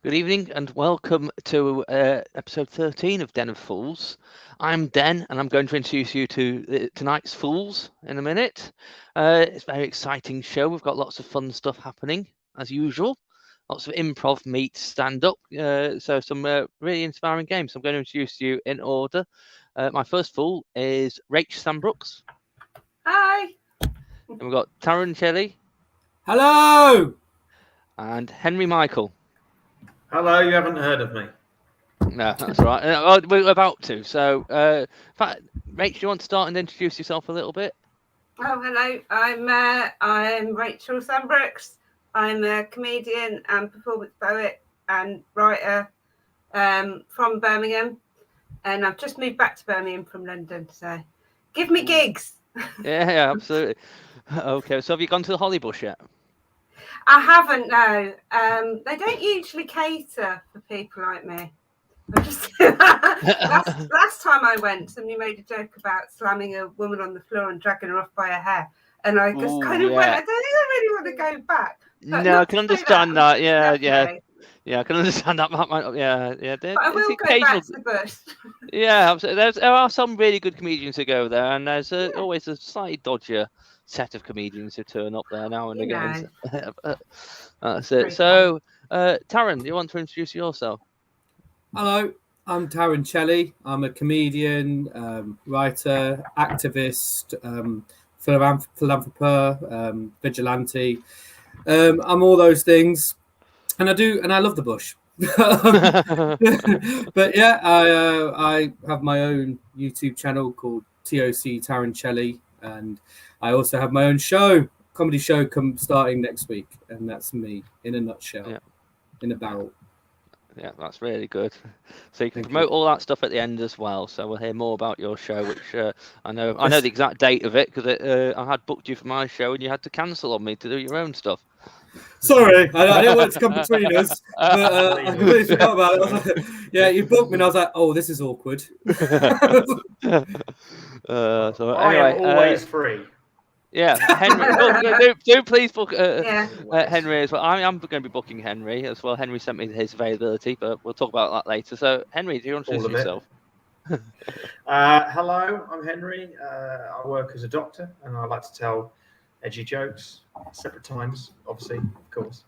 Good evening and welcome to episode 13 of Den of Fools. I'm Den and I'm going to introduce you to tonight's Fools in a minute. It's a very exciting show. We've got lots of fun stuff happening as usual. Lots of improv meets stand-up. So some really inspiring games. I'm going to introduce you in order. My first Fool is Rach Sambrooks. Hi. And we've got Tharun Chelley. Hello. And Henry Michael. Hello, you haven't heard of me. No, that's right. We're about to. So, in fact, Rach, do you want to start and introduce yourself a little bit? Oh, hello. I'm Rachel Sambrooks. I'm a comedian and performance poet and writer from Birmingham, and I've just moved back to Birmingham from London. So, give me gigs. Yeah, absolutely. Okay, so have you gone to the Hollybush yet? I haven't, no. They don't usually cater for people like me. Last time I went, somebody made a joke about slamming a woman on the floor and dragging her off by her hair. And I just went, I don't think I really want to go back. But no, I can understand that. Yeah. Lovely. I can understand that. Yeah. But I will go back to the bush. Yeah, absolutely. There are some really good comedians who go there, and there's always a slightly dodgier set of comedians who turn up there now and again. That's it. So, Tharun, do you want to introduce yourself? Hello, I'm Tharun Chelley. I'm a comedian, writer, activist, philanthropist, vigilante. I'm all those things, and I love the bush. But yeah, I have my own YouTube channel called TOC Tharun Chelley, and I also have my own comedy show starting next week, and that's me in a nutshell, in a barrel. Yeah, that's really good. So you can promote all that stuff at the end as well. So we'll hear more about your show, which I know the exact date of it because I had booked you for my show and you had to cancel on me to do your own stuff. Sorry, I didn't want it to come between us, but I completely forgot about it. I was like, yeah, you booked me, and I was like, oh, this is awkward. So I anyway, am always free. Yeah, Henry, do please book Henry as well. I'm going to be booking Henry as well. Henry sent me his availability, but we'll talk about that later. So, Henry, do you want to introduce yourself? Hello, I'm Henry. I work as a doctor, and I like to tell edgy jokes, separate times, obviously, of course.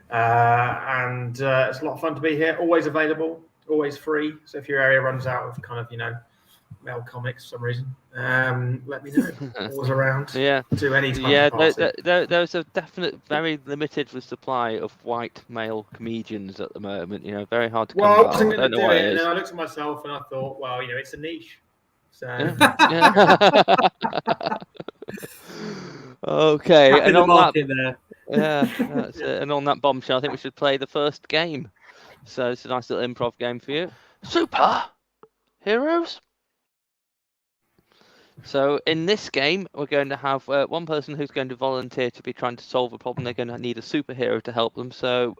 And it's a lot of fun to be here. Always available, always free. So if your area runs out of kind of, male comics for some reason, let me know. Always around. Yeah. To any time. There's a definite, very limited supply of white male comedians at the moment. Very hard to come by. I wasn't going to do it, and then I looked at myself and I thought, well, it's a niche. So. Okay. And on that, that's it. And on that bombshell, I think we should play the first game. So it's a nice little improv game for you. Super heroes. So in this game, we're going to have one person who's going to volunteer to be trying to solve a problem. They're going to need a superhero to help them. So,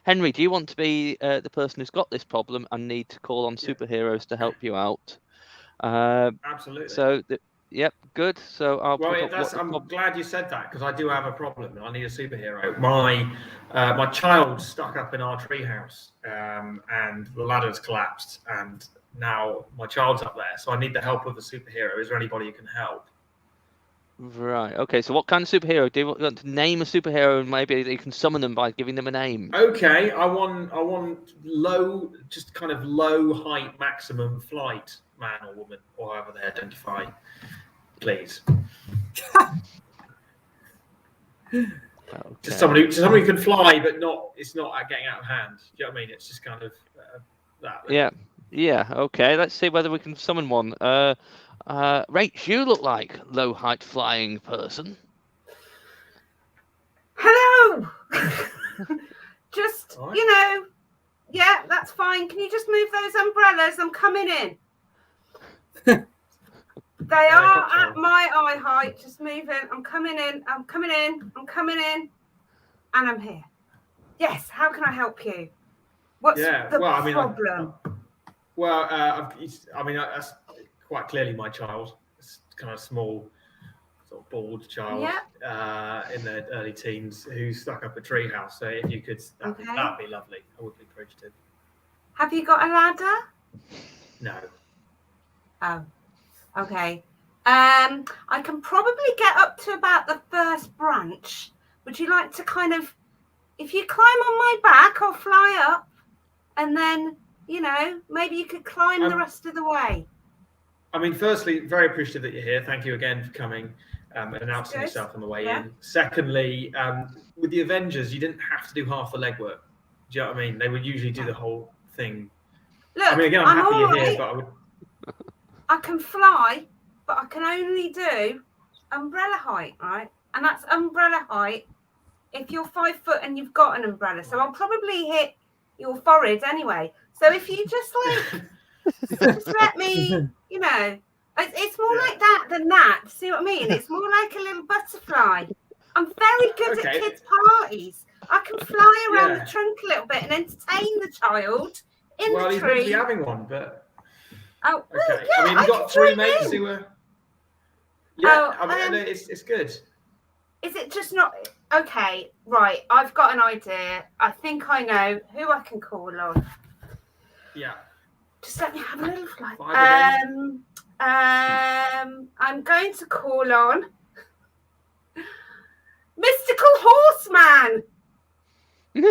Henry, do you want to be the person who's got this problem and need to call on superheroes to help you out? Absolutely. So, good. So I'm glad you said that because I do have a problem. I need a superhero. My child's stuck up in our treehouse, and the ladder's collapsed, and now my child's up there, so I need the help of a superhero. Is there anybody who can help? Right. Okay. So what kind of superhero? Do you want to name a superhero and maybe you can summon them by giving them a name? Okay. I want low, just kind of low height, maximum flight man or woman, or however they identify, please. Okay. Just somebody who can fly, but it's not getting out of hand. Do you know what I mean? It's just kind of that. Yeah. Yeah, okay. Let's see whether we can summon one. Rach, you look like low height flying person. Hello. Just, yeah, that's fine. Can you just move those umbrellas? I'm coming in. They are at my eye height, just moving. I'm coming in, and I'm here. Yes, how can I help you? What's the problem? That's quite clearly my child. It's kind of small, sort of bald child in their early teens who's stuck up a treehouse. So if you could, that'd be lovely. I would be appreciative. Have you got a ladder? No. Oh, okay. I can probably get up to about the first branch. Would you like to kind of, if you climb on my back, I'll fly up, and then, maybe you could climb the rest of the way. I mean, firstly, very appreciative that you're here. Thank you again for coming and announcing yourself on the way in. Secondly, with the Avengers, you didn't have to do half the legwork. Do you know what I mean? They would usually do the whole thing. Look, I mean, again, I'm happy you're here, but I can fly, but I can only do umbrella height, right? And that's umbrella height if you're 5 foot and you've got an umbrella. So I'll probably hit your forehead anyway. So if you just let me, it's more like that than that. See what I mean? It's more like a little butterfly. I'm very good at kids' parties. I can fly around the trunk a little bit and entertain the child in the tree. Well, he's meant to be having one, but... Oh, okay. I mean, you've got 3 mates who were... Yeah, it's good. Is it just not... Okay, right. I've got an idea. I think I know who I can call on. Yeah. Just let me have a little flight. I'm going to call on Mystical Horseman. Is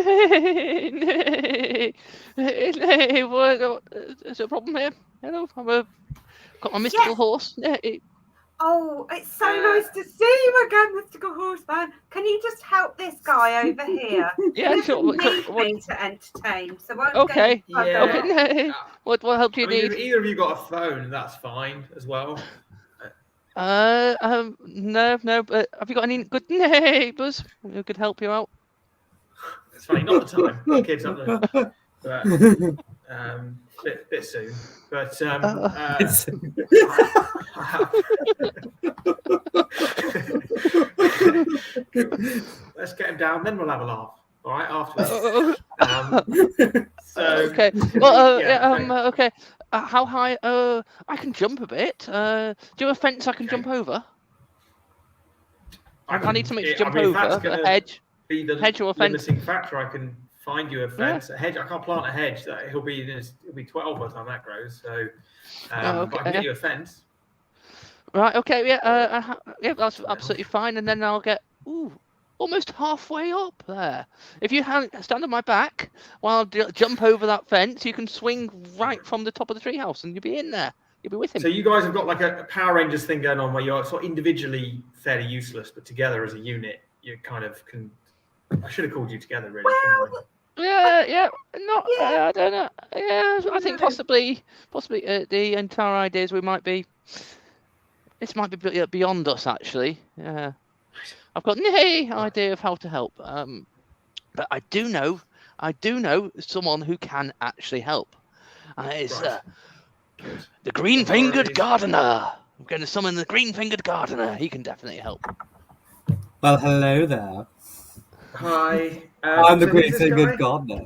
there a problem here? Hello, I've got my mystical horse. Oh, it's so nice to see you again, Mystical Horseman. Can you just help this guy over here? Yeah, sure. Need me to entertain, so I'm okay. Okay. What help do you need? If either of you got a phone, that's fine as well. No, but have you got any good neighbours who could help you out? It's funny, not the time. The kids up there. But, bit soon. But let's get him down, then we'll have a laugh. All right, afterwards. Okay. Well, okay. How high? I can jump a bit. Do you have a fence I can jump over? I need something to jump over. A hedge. Hedge or a fence? Limiting factor. I can find you a fence. A hedge. I can't plant a hedge. He'll be 12 by the time that grows. So, but I can get you a fence. Right. Okay. Yeah. That's absolutely fine. And then I'll get almost halfway up there. If you stand on my back while I jump over that fence, you can swing right from the top of the treehouse, and you'll be in there. You'll be with him. So you guys have got like a Power Rangers thing going on where you're sort of individually fairly useless, but together as a unit, you kind of can. I should have called you together, really. Well, yeah. Not. I don't know. Yeah, I think possibly the entire idea is this might be beyond us, actually. Yeah. I've got no idea of how to help, but I do know someone who can actually help, and it is the green-fingered gardener. I'm going to summon the green-fingered gardener. He can definitely help. Well, hello there. Hi. I'm the green-fingered gardener.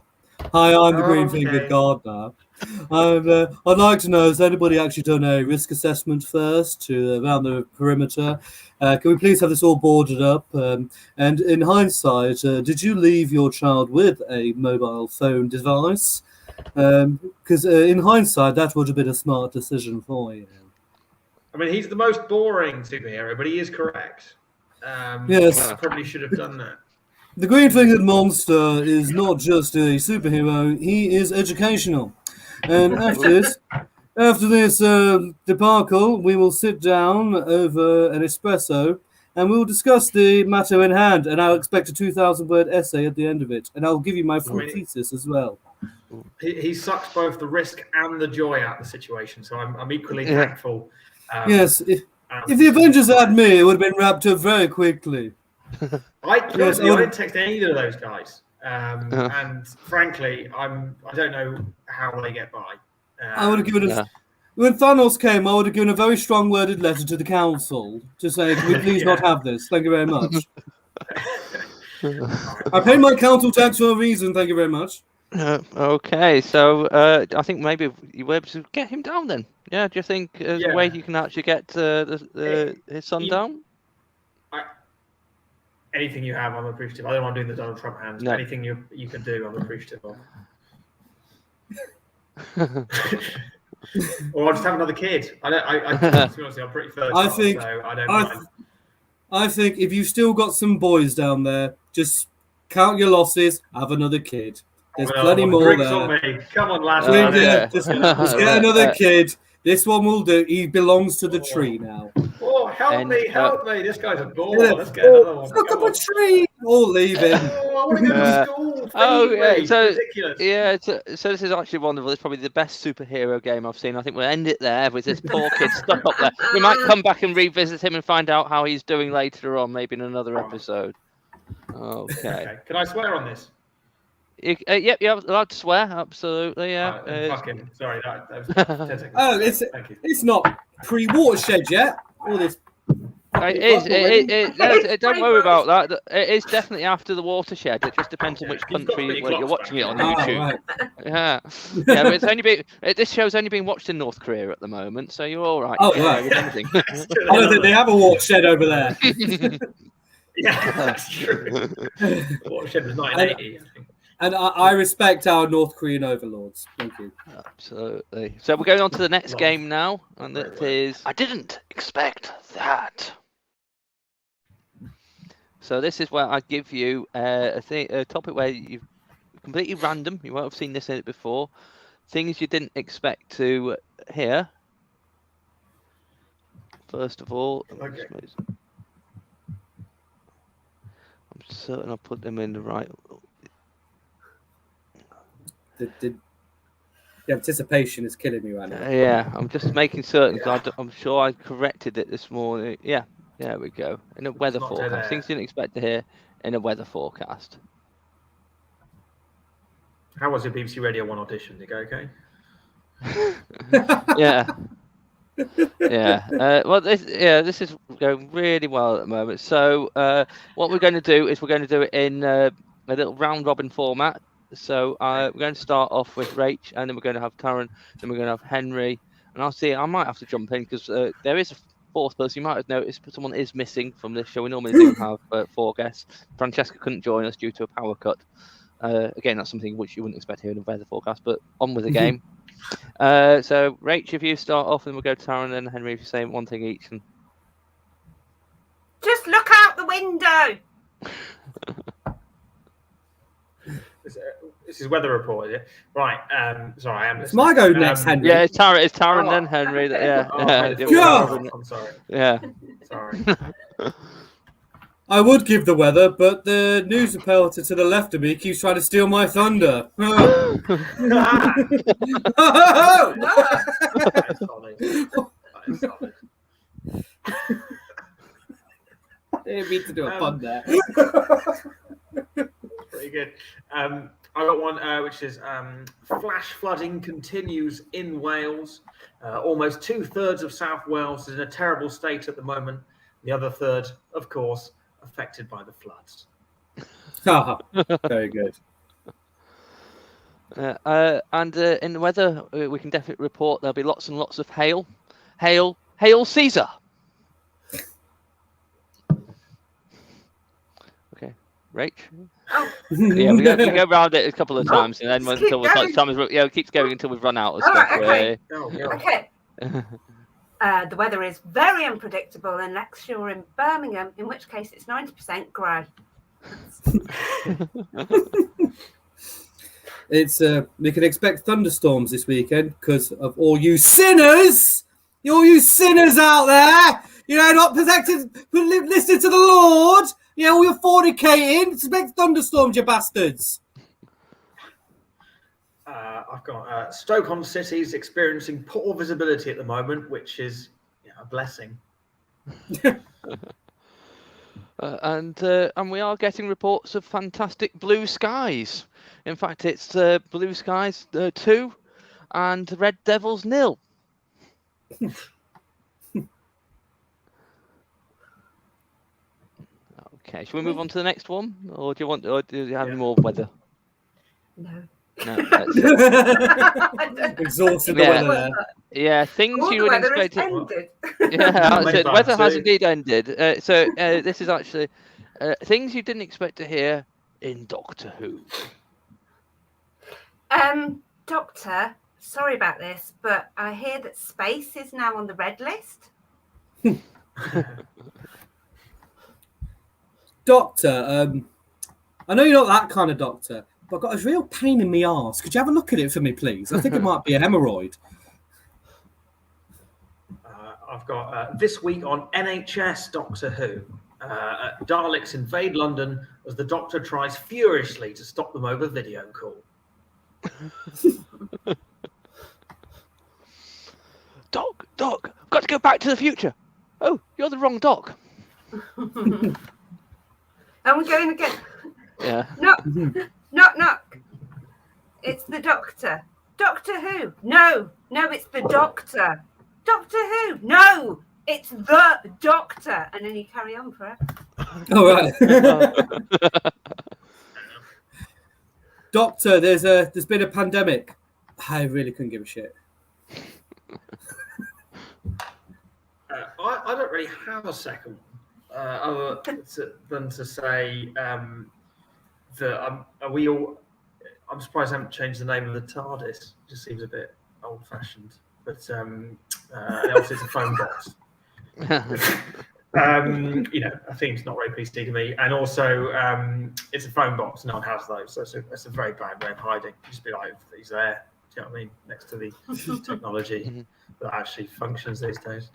Hi, I'm the green-fingered gardener. I'd like to know, has anybody actually done a risk assessment first around the perimeter? Can we please have this all boarded up? And in hindsight, did you leave your child with a mobile phone device? Because in hindsight, that would have been a smart decision for you. I mean, he's the most boring superhero, but he is correct. Yes. I probably should have done that. The green-fingered monster is not just a superhero, he is educational. And after this debacle, we will sit down over an espresso and we'll discuss the matter in hand. And I'll expect a 2,000-word essay at the end of it. And I'll give you my full thesis as well. He sucks both the risk and the joy out of the situation. So I'm equally thankful. Yes, if the Avengers had me, it would have been wrapped up very quickly. I didn't text any of those guys. And frankly, I don't know how they get by. I would have given When Thanos came, I would have given a very strong-worded letter to the council to say, "Can we please not have this? Thank you very much. I pay my council tax for a reason. Thank you very much." Okay, so I think maybe you were able to get him down then. Yeah, do you think there's a way you can actually get his son down? Anything you have, I'm appreciative. I don't want doing the Donald Trump hands. No. But anything you can do, I'm appreciative of. Or I'll just have another kid. To be honest, I'm pretty fertile, so I don't mind. I think if you've still got some boys down there, just count your losses, have another kid. There's plenty more there. On me. Come on, lads. Just get another kid. This one will do. He belongs to the tree now. Oh, help me. This guy's a bore. Let's get another one. Look up a tree. Or leave him. I want to go to school. So this is actually wonderful. It's probably the best superhero game I've seen. I think we'll end it there with this poor kid stuck up there. We might come back and revisit him and find out how he's doing later on, maybe in another episode. Okay. Can I swear on this? Yep, you're allowed to swear. Absolutely, yeah. Fuck him. Sorry, that was 10 seconds. Thank you. It's not pre-watershed yet. All this. Don't worry about that. It is definitely after the watershed. It just depends on which country you're watching it on YouTube. Right. Yeah, but it's only this show's only being watched in North Korea at the moment, so you're all right. Oh, right. With anything. I don't think they have a watershed over there. Yeah, that's true. The watershed was 1980, I think. And I respect our North Korean overlords. Thank you. Absolutely. So we're going on to the next game now, and that is I didn't expect that. So this is where I give you a topic where you completely random. You won't have seen this in it before. Things you didn't expect to hear. First of all, Okay. I'm certain I put them in the right. The anticipation is killing me right now. Yeah, I'm just making certain because I'm sure I corrected it this morning. Yeah, there we go. In a weather forecast, things you didn't expect to hear in a weather forecast. How was your BBC Radio 1 audition? Did it go okay? Yeah. Well, this is going really well at the moment. So what we're going to do is we're going to do it in a little round robin format. So we're going to start off with Rach, and then we're going to have Tharun, then we're going to have Henry, and I might have to jump in because there is a fourth person. You might have noticed, but someone is missing from this show. We normally do have 4 guests. Francesca couldn't join us due to a power cut. Again, that's something which you wouldn't expect here in a weather forecast, but on with the game. So Rach, if you start off, and we'll go to Tharun, and then Henry, if you say one thing each. And... Just look out the window. This is weather report, is it? Right. Sorry, I am. It's my go next, Henry. Yeah, it's Tharun, then Henry. I'm sorry. Yeah. Sorry. I would give the weather, but the news reporter to the left of me keeps trying to steal my thunder. Didn't mean to do a pun there. Pretty good. I got one which is flash flooding continues in Wales. Almost 2/3 of South Wales is in a terrible state at the moment. The other third, of course, affected by the floods. Very good. And in the weather, we can definitely report there'll be lots and lots of hail. Hail Caesar! Okay, Rach? Oh. Yeah, we go around it a couple of times, and then until it keeps going until we've run out of stuff. Okay. Okay. The weather is very unpredictable unless you're in Birmingham, in which case it's 90% grey. It's we can expect thunderstorms this weekend because of all you sinners out there. Not protected, listening to the Lord. We're fornicating. Expect thunderstorms, you bastards. I've got Stoke-on-City is experiencing poor visibility at the moment, which is a blessing. And we are getting reports of fantastic blue skies. In fact, it's blue skies 2 and Red Devils 0. Okay, shall we move on to the next one, or do you have any more weather? No. No. Exhausted the Yeah. weather there. Yeah, things All you the would weather has expect. ended. Yeah, Made so that weather has too. indeed ended. So this is actually things you didn't expect to hear in Doctor Who. Doctor, sorry about this, but I hear that space is now on the red list. Doctor, I know you're not that kind of doctor, but I've got a real pain in my arse. Could you have a look at it for me, please? I think it might be a hemorrhoid. I've got this week on NHS Doctor Who. Daleks invade London as the Doctor tries furiously to stop them over video call. Doc, I've got to go back to the future. Oh, you're the wrong Doc. And we're going again. Yeah. Knock. It's the Doctor. Doctor Who? No, it's the Doctor. Doctor Who? No, it's the Doctor. And then you carry on forever. All right. Doctor, there's been a pandemic. I really couldn't give a shit. I don't really have a second other than to say that we all. I'm surprised I haven't changed the name of the TARDIS. It just seems a bit old-fashioned. But obviously it's a phone box. I think it's not very PC to me. And also, it's a phone box. No one has those, so it's a very bad way of hiding. Just be like, he's there. Do you know what I mean? Next to the technology that actually functions these days.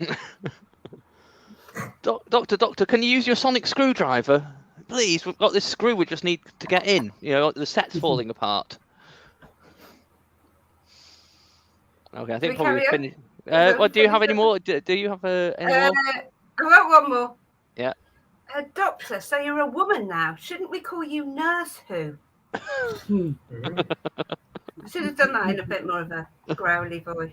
Doctor, can you use your sonic screwdriver? Please, we've got this screw we just need to get in. The set's falling apart. Okay, I think probably we finished. Do you have any more? Do you have any more? I got one more. Yeah. Doctor, so you're a woman now. Shouldn't we call you Nurse Who? I should have done that in a bit more of a growly voice.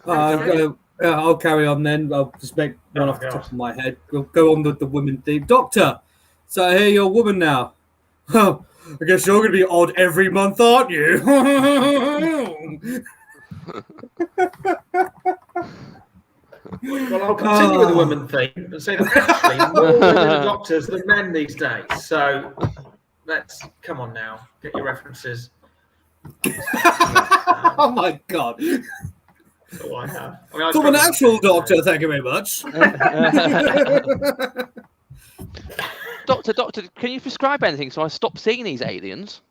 I'll carry on then. I'll just make one off the top of my head. We'll go on with the women theme. Doctor, so I hear you're a woman now. Oh, I guess you're going to be odd every month, aren't you? Well, I'll continue with the women theme and say that actually more women are doctors than men these days. So let's come on now, get your references. Oh my God. That's all I have. From an actual doctor, thank you very much. Doctor, can you prescribe anything so I stop seeing these aliens?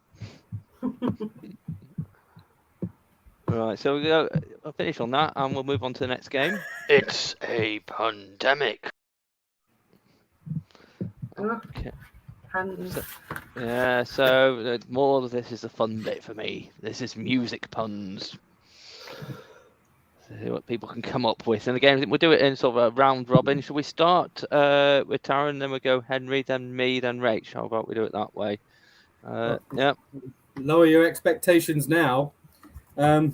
Right, so I'll finish on that and we'll move on to the next game. It's a pandemic. Okay. So more of this is the fun bit for me. This is music puns. See what people can come up with. And again, we'll do it in sort of a round robin. Shall we start with Tharun, then we'll go Henry, then me, then Rach? How about we do it that way? Yeah. Lower your expectations now. I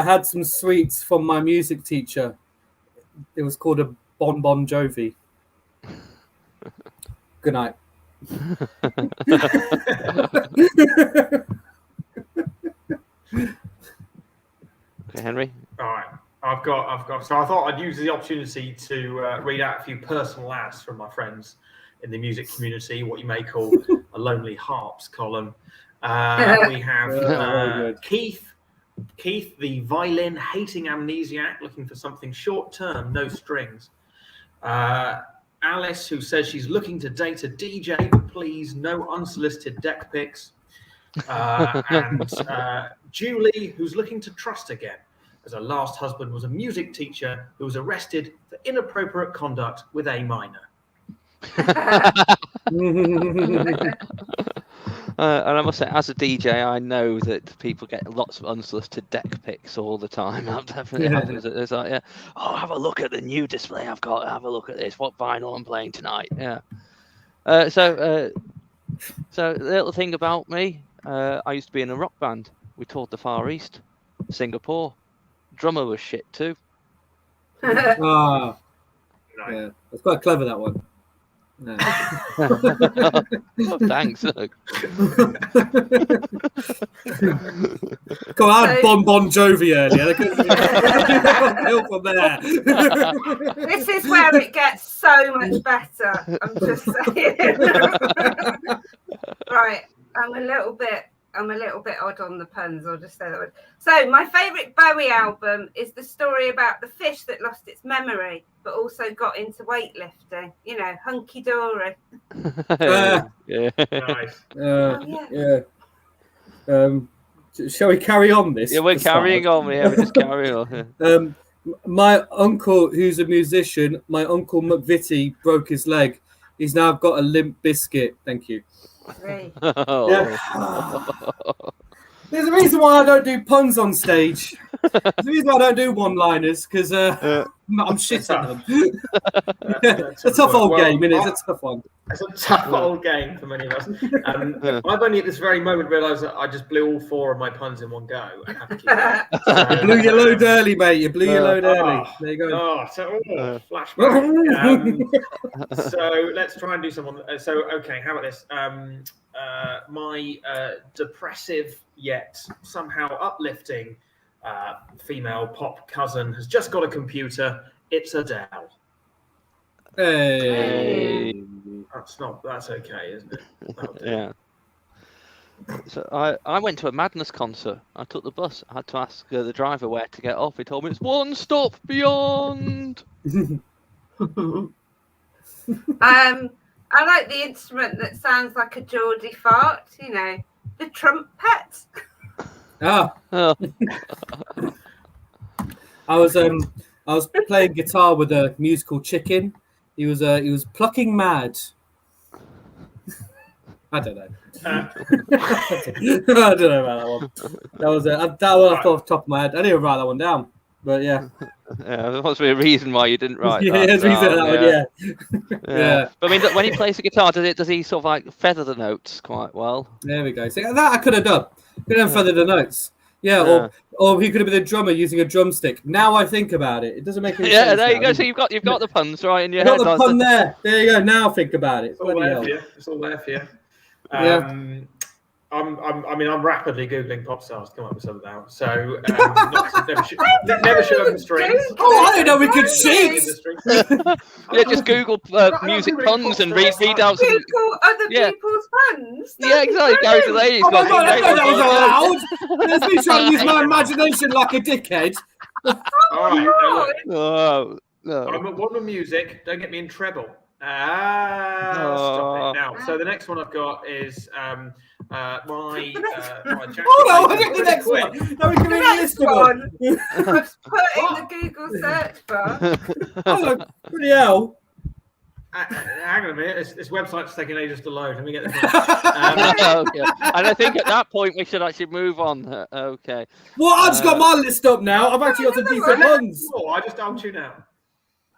had some sweets from my music teacher. It was called a Bon Jovi. Good night. Okay, Henry. All right. I've got. So I thought I'd use the opportunity to read out a few personal ads from my friends in the music community, what you may call a lonely harps column. We have Keith, the violin hating amnesiac, looking for something short term, no strings. Alice, who says she's looking to date a DJ, but please no unsolicited deck pics. And Julie, who's looking to trust again, as her last husband was a music teacher who was arrested for inappropriate conduct with A minor. And I must say, as a DJ, I know that people get lots of unsolicited deck pics all the time. That definitely happens. It's like, oh, have a look at the new display I've got. Have a look at this. What vinyl I'm playing tonight. Yeah. So the little thing about me, I used to be in a rock band. We toured the Far East, Singapore. Drummer was shit too. Ah, No. yeah, that's quite clever, that one. No. Oh, thanks. Come on, I had So- Bon Jovi earlier. Hill from there. This is where it gets so much better. I'm just saying. Right, I'm a little bit odd on the puns. I'll just say that one. So my favourite Bowie album is the story about the fish that lost its memory, but also got into weightlifting. You know, hunky dory. Yeah. Nice. Yeah. Shall we carry on this? Yeah, we're carrying on. Yeah, we're just carrying on. My uncle, who's a musician, my uncle McVitie broke his leg. He's now got a limp biscuit. Thank you. Right. Oh. Yeah. There's a reason why I don't do puns on stage. There's a reason why I don't do one-liners, because I'm shit at them. It's a tough old game, isn't it? It's a tough one. It's a tough old game for many of us. I've only at this very moment realised that I just blew all 4 of my puns in one go. And have to keep You blew your load early, mate. You blew your load early. There you go. Flashback. So let's try and do someone. Okay, how about this? My depressive yet somehow uplifting female pop cousin has just got a computer. It's Adele. Hey. That's okay, isn't it? Yeah. So I went to a Madness concert. I took the bus. I had to ask the driver where to get off. He told me it's 1 stop beyond. I like the instrument that sounds like a Geordie fart. You know, the trumpet. Ah. Oh. I was playing guitar with a musical chicken. He was plucking mad. I don't know. I don't know about that one. That one I thought off the top of my head. I didn't even write that one down. But yeah. Yeah, there must be a reason why you didn't write that. There's a reason for that one, yeah. Yeah. But I mean, when he plays the guitar, does he sort of like feather the notes quite well? There we go. See, that I could have done. Could have feathered the notes. Yeah, or he could have been a drummer using a drumstick. Now I think about it. It doesn't make any sense. Yeah, there you now. go. So you've got the puns right in your Got head. the pun there. There you go. Now think about it. It's all there for you. It's all there for you. I'm rapidly googling pop stars to come up with some now. So never show up the strings. Oh, I didn't know we could cheat. Yeah, just Google music puns and read out some. Google other people's puns. Yeah, exactly. Gary Delaney's Oh my got god, I some thought that was great allowed. There's me trying to use my imagination like a dickhead. All right. Now look, Oh no. I'm at one with music. Don't get me in treble. Stop it now. So the next one I've got is my Oh no, I think the next one. No, we can The read a next list of them. one. I've put in the Google search bar. Oh, bloody hell. Hang on a minute. This website's taking ages to load. Let me get this one. Okay. And I think at that point we should actually move on. Okay. Well, I've just got my list up now. I've actually got some decent ones. Oh, I just told you now.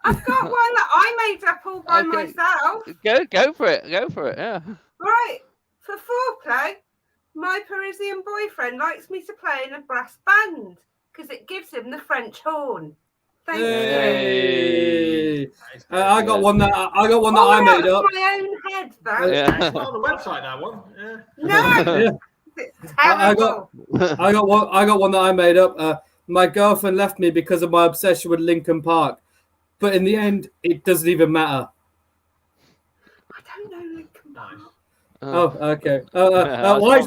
I've got one that I made up all by Okay. myself. Go for it. Go for it. Yeah. Right. For foreplay, my Parisian boyfriend likes me to play in a brass band because it gives him the French horn. Thank you. Hey. I got one that I made up. My own head, though. Yeah. It's not on the website, that one. Yeah. No. Yeah. It's terrible. I got one that I made up. My girlfriend left me because of my obsession with Linkin Park, but in the end, it doesn't even matter. I don't know Linkin Park. Oh, okay. Why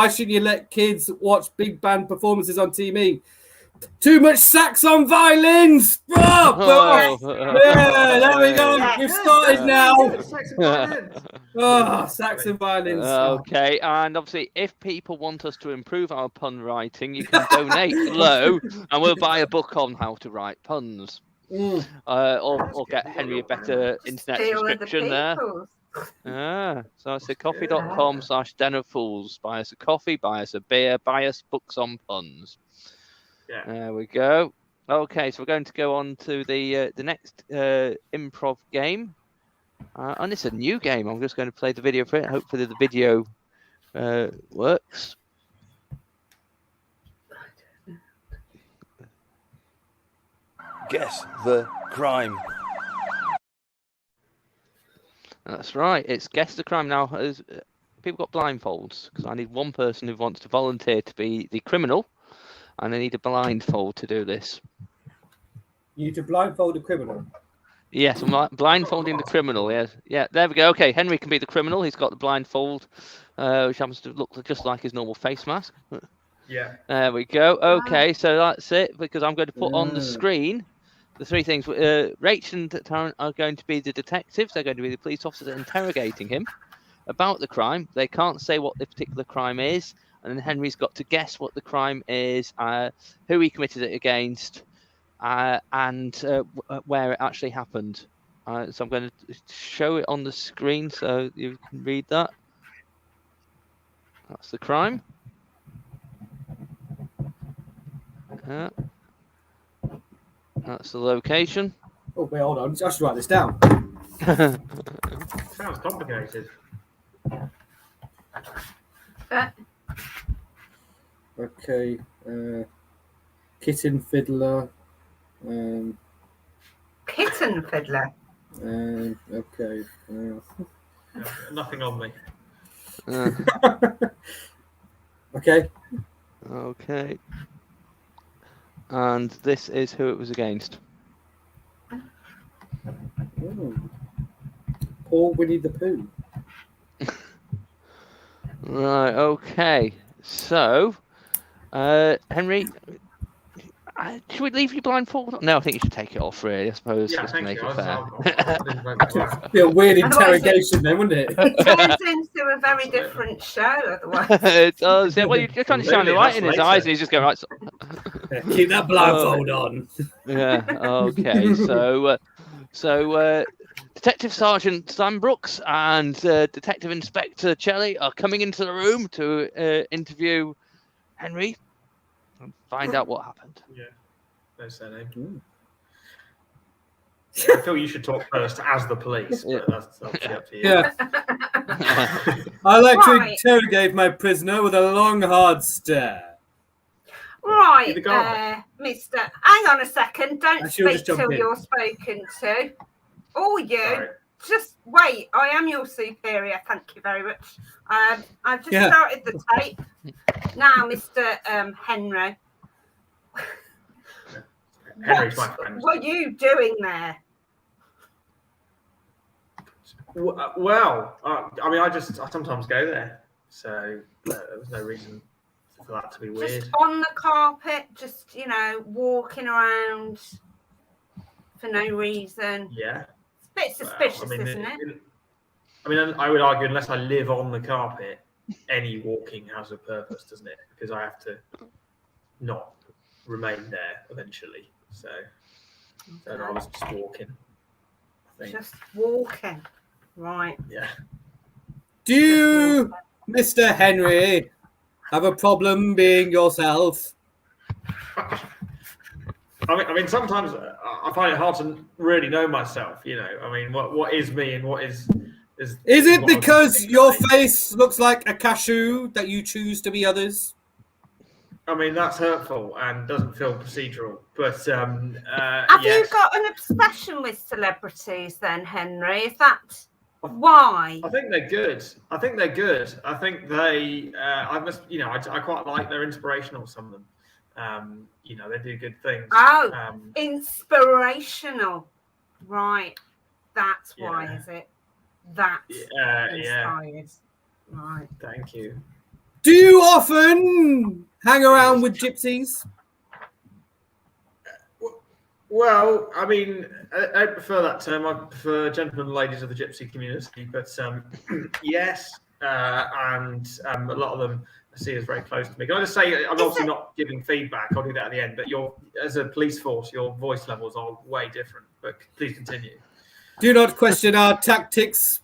should you let kids watch big band performances on TV? Too much sax on violins. Yeah, there we go. We've started now. Sax and violins. Okay, and obviously, if people want us to improve our pun writing, you can donate below, and we'll buy a book on how to write puns, or get Henry a better internet subscription there. So it's coffee.com/Den of Fools. Buy us a coffee, buy us a beer, buy us books on puns. Yeah. There we go. Okay, so we're going to go on to the next improv game. And it's a new game. I'm just going to play the video for it. Hopefully the video works. Guess the crime. That's right. It's guess the crime now. People got blindfolds because I need one person who wants to volunteer to be the criminal, and I need a blindfold to do this. You need to blindfold a criminal. Yes, I'm blindfolding the criminal. Yeah. There we go. Okay, Henry can be the criminal. He's got the blindfold, which happens to look just like his normal face mask. Yeah. There we go. Okay, so that's it. Because I'm going to put on the screen the three things. Rach and Tharun are going to be the detectives. They're going to be the police officers interrogating him about the crime. They can't say what the particular crime is, and then Henry's got to guess what the crime is, who he committed it against, and where it actually happened. So I'm going to show it on the screen so you can read that. That's the crime. That's the location. Oh, wait, hold on. I should write this down. Sounds complicated. Okay. Kitten Fiddler. Kitten Fiddler. Okay. Nothing on me. Okay. Okay. And this is who it was against. Poor Winnie the Pooh. Right, okay. So, Henry, should we leave you blindfolded? No, I think you should take it off, really, I suppose, Yeah, just to thank make you. it fair. Be a weird interrogation then, wouldn't it? It turns into a very different show otherwise. It does. Yeah, well, you're trying to shine the light in his eyes, and he's just going, right. Keep that blindfold on. Yeah, okay. So, Detective Sergeant Sambrooks and Detective Inspector Chelley are coming into the room to interview Henry and find out what happened. Yeah, there's their name. I feel you should talk first as the police, but that's obviously up to you. Yeah. I like to interrogate my prisoner with a long, hard stare. Right, You're the guy. Mister. Hang on a second. Don't She'll speak just jump till in. you're spoken to. Or you. Sorry. Just wait. I am your superior. Thank you very much. I've just started the tape. Now, Mr. Henry. Henry's my friend. What are you doing there? Well, I mean, I sometimes go there, so there was no reason for that to be weird. Just on the carpet, just, walking around for no reason. Yeah. It's a bit suspicious, Well, isn't it? I mean, I would argue unless I live on the carpet, any walking has a purpose, doesn't it? Because I have to not remain there eventually. So I was just walking. I think. Just walking. Right. Yeah. Do you, Mr. Henry, have a problem being yourself? I mean, sometimes I find it hard to really know myself. I mean, what is me and what is. Is it because your face looks like a cashew that you choose to be others? I mean, that's hurtful and doesn't feel procedural. But have you got an obsession with celebrities then, Henry? Is that why? I think they're good. I think they. I quite like they're inspirational. Some of them. They do good things. Oh, inspirational. Right. That's why, is it? That's inspired. Right. Thank you. Do you often hang around with gypsies? Well, I mean, I prefer that term. I prefer gentlemen and ladies of the gypsy community. But yes, and a lot of them I see as very close to me. Can I just say, I'm obviously not giving feedback. I'll do that at the end. But as a police force, your voice levels are way different. But please continue. Do not question our tactics,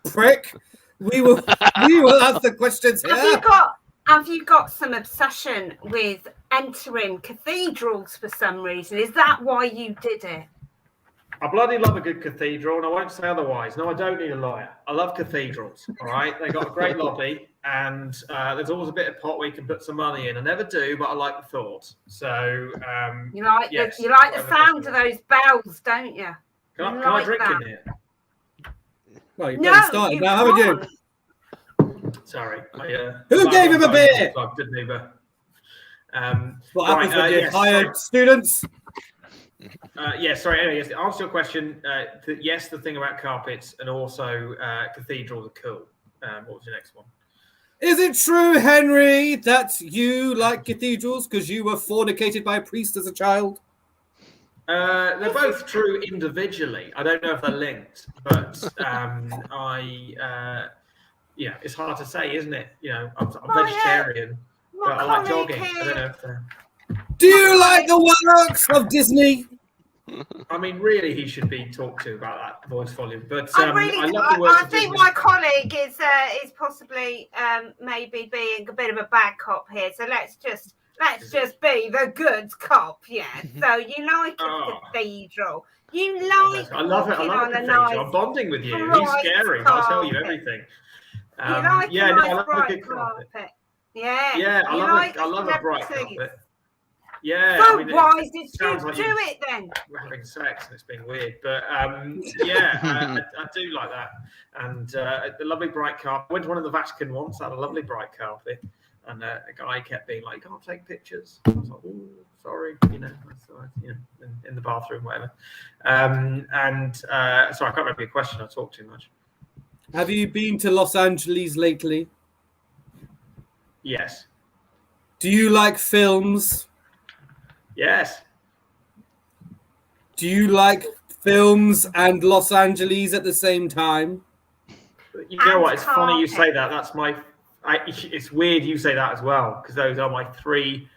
prick. We will ask the questions here. Have you got some obsession with entering cathedrals for some reason? Is that why you did it? I bloody love a good cathedral, and I won't say otherwise. No, I don't need a lawyer. I love cathedrals. All right, they got a great lobby, and there's always a bit of pot where you can put some money in. I never do, but I like the thought. So You like yes, the sound whatever of those bells, don't you? Can I drink in here? Well, you've already started now, haven't you? Sorry. Who gave him a beer? Didn't he? What happens when you hire students? Sorry. Anyway, yes, to answer your question, yes, the thing about carpets and also cathedrals are cool. What was your next one? Is it true, Henry, that you like cathedrals because you were fornicated by a priest as a child? They're both true individually. I don't know if they're linked, but it's hard to say, isn't it? You know, I'm vegetarian, but I like jogging. I don't know if they're... Do you like the works of Disney? I mean, really, he should be talked to about that voice volume. But I love the works I of think Disney. my colleague is possibly maybe being a bit of a bad cop here. So let's just be the good cop, yeah. So you like a cathedral. You like I love it. I love it. I'm bonding with you. He's scary. I'll tell you everything. You like I love a bright good carpet. Yeah. Yeah, I love a bright carpet. Yeah. So I mean, why did you like do it then? We're having sex and it's been weird, but I do like that. And the lovely bright carpet. I went to one of the Vatican once. Had a lovely bright carpet. And a guy kept being like, "You can't take pictures." I was like, "Oh, sorry," in the bathroom, whatever. Sorry, I can't remember your question. I talk too much. Have you been to Los Angeles lately? Yes. Do you like films? Yes. Do you like films and Los Angeles at the same time? You know what? It's funny you say that. That's it's weird you say that as well, because those are my three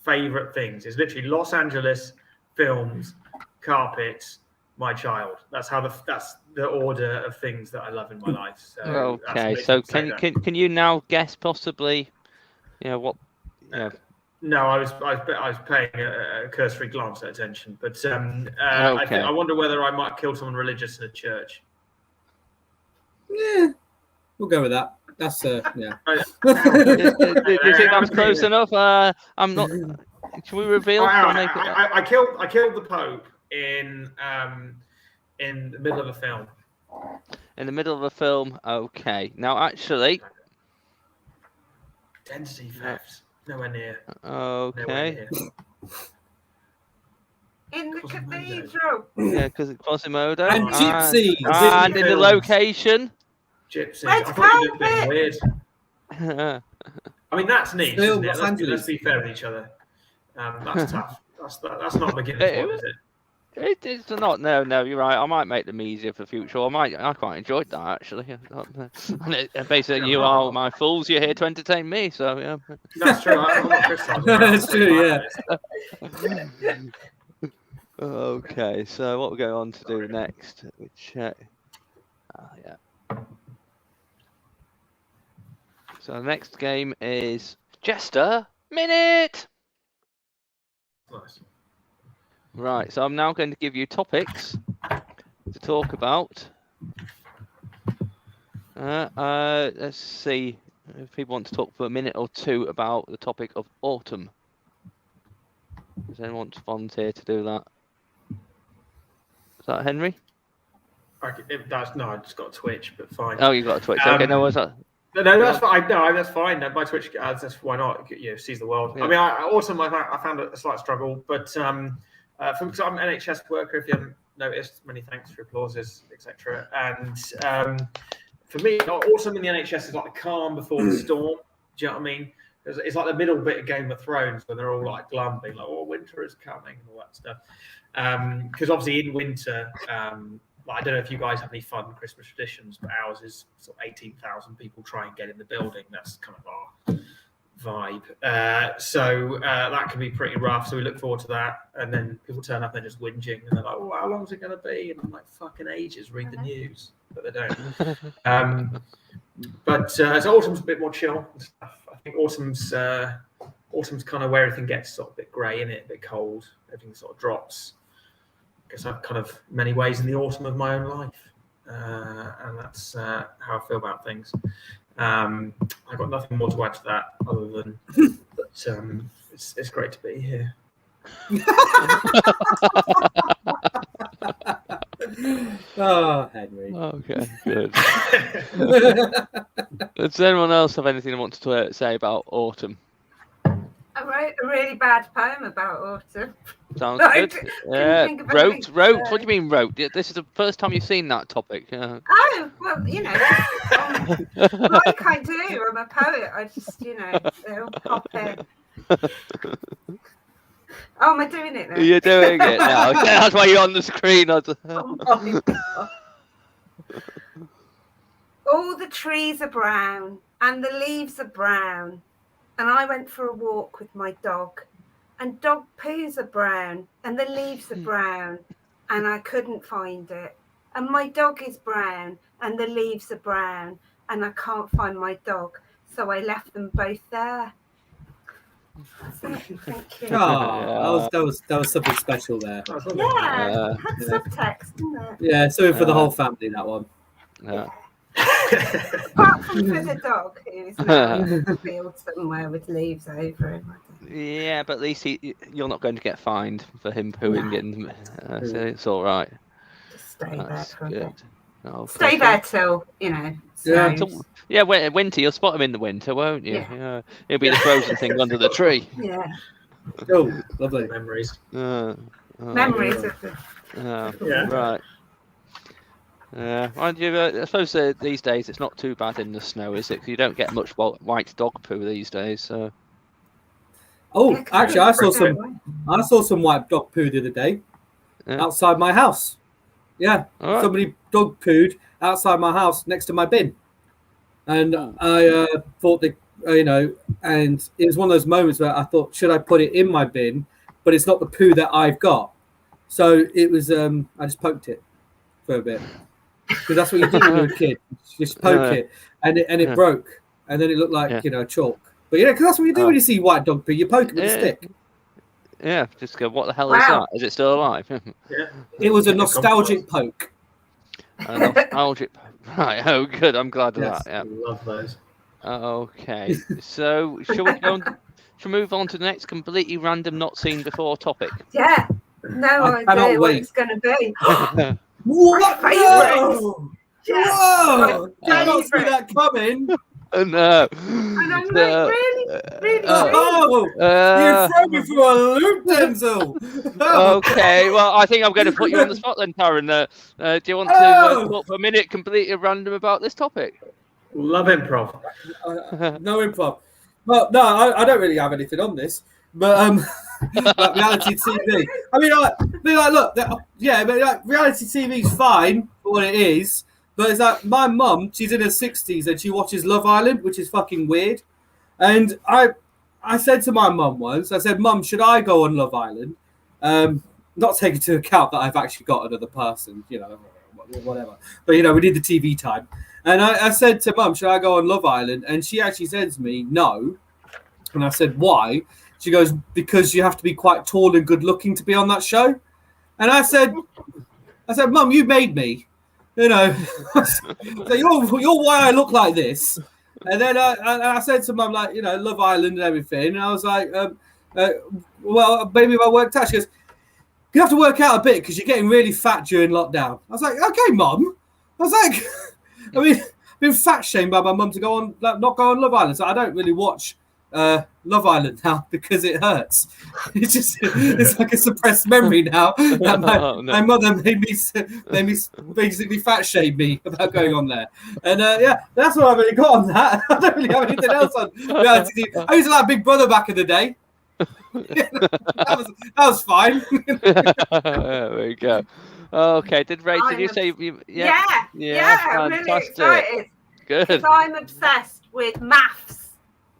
favorite things. It's literally Los Angeles, films, carpets, my child. That's the order of things that I love in my life. So okay, so can you now guess possibly, what? No, I was paying a cursory glance at attention, but okay. I wonder whether I might kill someone religious in a church. Yeah, we'll go with that. That's yeah. Do you think that was close enough? I'm not. Can we reveal? I killed the Pope in the middle of a film. In the middle of a film. Okay. Now, actually, density theft. Nowhere near. Okay. Nowhere near. In the cathedral. Yeah, because it's Quasimodo. And gypsies. And in the location. Gypsies. I thought you looked a bit weird. I mean, that's niche, isn't it? Let's be fair with each other. That's tough. That's not a beginner's one, is it? It's not. No, you're right. I might make them easier for the future. I quite enjoyed that, actually. Basically, you are my fools. You're here to entertain me, so yeah. That's true. I'm not criticizing. That's true, yeah. Okay, so what we're going on to do next? We check. Yeah. So the next game is Jester Minute. Nice. Right, so I'm now going to give you topics to talk about. Let's see if people want to talk for a minute or two about the topic of autumn. Does anyone want to volunteer to do that? Is that Henry? I just got a Twitch, but fine. Oh, you got a Twitch. Okay, no, what's that? No, that's fine. No, that's fine. My Twitch ads. That's why not. Sees the world. Yeah. I mean, I found a slight struggle, but because I'm an NHS worker, if you haven't noticed, many thanks for applauses, etc. And for me, autumn in the NHS is like the calm before the storm. Do you know what I mean? It's like the middle bit of Game of Thrones where they're all like glum, being like, "Oh, winter is coming" and all that stuff. Because obviously in winter. I don't know if you guys have any fun Christmas traditions, but ours is sort of 18,000 people try and get in the building. That's kind of our vibe. So that can be pretty rough. So we look forward to that. And then people turn up and they're just whinging. And they're like, "Oh, how long is it going to be?" And I'm like, "Fucking ages, read the news." But they don't. So autumn's a bit more chill and stuff. I think autumn's kind of where everything gets sort of a bit grey, in it, a bit cold. Everything sort of drops. I've kind of many ways in the autumn of my own life, and that's how I feel about things. I've got nothing more to add to that other than that it's great to be here. Oh, Henry. Okay, good. Does anyone else have anything they want to say about autumn? I wrote a really bad poem about autumn. Sounds I good. couldn't think of Wrote. anything. What do you mean wrote? This is the first time you've seen that topic. Oh, well, you know, like I do. I'm a poet. I just, you know, it'll pop in. Oh, am I doing it now? You're doing it now. That's why you're on the screen. Oh my God. All the trees are brown and the leaves are brown. And I went for a walk with my dog. And dog poos are brown and the leaves are brown. And I couldn't find it. And my dog is brown and the leaves are brown. And I can't find my dog. So I left them both there. That's it. Thank you. Oh, that was something special there. Yeah, it had subtext, didn't it? Yeah, so for the whole family, that one. Yeah. Apart from for the dog, who's now in the field somewhere with leaves over him. Yeah, but at least you're not going to get fined for him pooing in. So it's all right. Just stay That's there for a good. bit. Oh, Stay there till, you know, Yeah. snows. Yeah, winter. You'll spot him in the winter, won't you? Yeah. It'll be the frozen thing under the tree. Yeah. Oh, lovely. Memories. Memories of the... Yeah. Right. I suppose these days it's not too bad in the snow, is it? 'Cause you don't get much white dog poo these days. So. Oh, actually, I saw some white dog poo the other day outside my house. Yeah, All right. somebody dog pooed outside my house next to my bin, and I thought that and it was one of those moments where I thought, should I put it in my bin? But it's not the poo that I've got, so it was. I just poked it for a bit because that's what you do when you're a kid. You just poke it, and it broke, and then it looked like chalk. But because that's what you do when you see white dog poo. You poke it with a stick. Yeah, just go. What the hell is that? Is it still alive? Yeah. It was a nostalgic poke. A nostalgic. Right. Oh, good. I'm glad of that. Yeah. I love those. Okay. So, shall we move on to the next completely random, not seen before topic? Yeah. No idea what it's going to be. What? Whoa! Yeah. Whoa! Did not see that coming. No. And I'm like, really? You throw me for a loop, Denzil. Okay, well, I think I'm going to put you on the spot then, Tharun. Do you want to talk for a minute completely random about this topic? Love improv. No improv. Well, no, I don't really have anything on this, but like reality TV. I mean, look, reality TV is fine for what it is. But it's like my mum, she's in her 60s and she watches Love Island, which is fucking weird. And I said to my mum once, I said, Mum, should I go on Love Island? Not taking into account that I've actually got another person, whatever. But, we need the TV time. And I said to Mum, should I go on Love Island? And she actually said to me, no. And I said, why? She goes, because you have to be quite tall and good looking to be on that show. And I said, Mum, you made me. So you're why I look like this. And then I said to Mum, like, Love Island and everything. And I was like, well, maybe if I worked out. She goes, you have to work out a bit because you're getting really fat during lockdown. I was like, okay, Mum. I was like, I've been fat shamed by my mum to go on, not go on Love Island. So I don't really watch Love Island now because it hurts. It's like a suppressed memory now that my mother made me basically fat shame me about going on there. And that's what I've really got on that. I don't really have anything else on reality TV. I used to like Big Brother back in the day. that was fine. There we go. Okay, did you say Yeah, I'm really excited. Good. Because I'm obsessed with maths.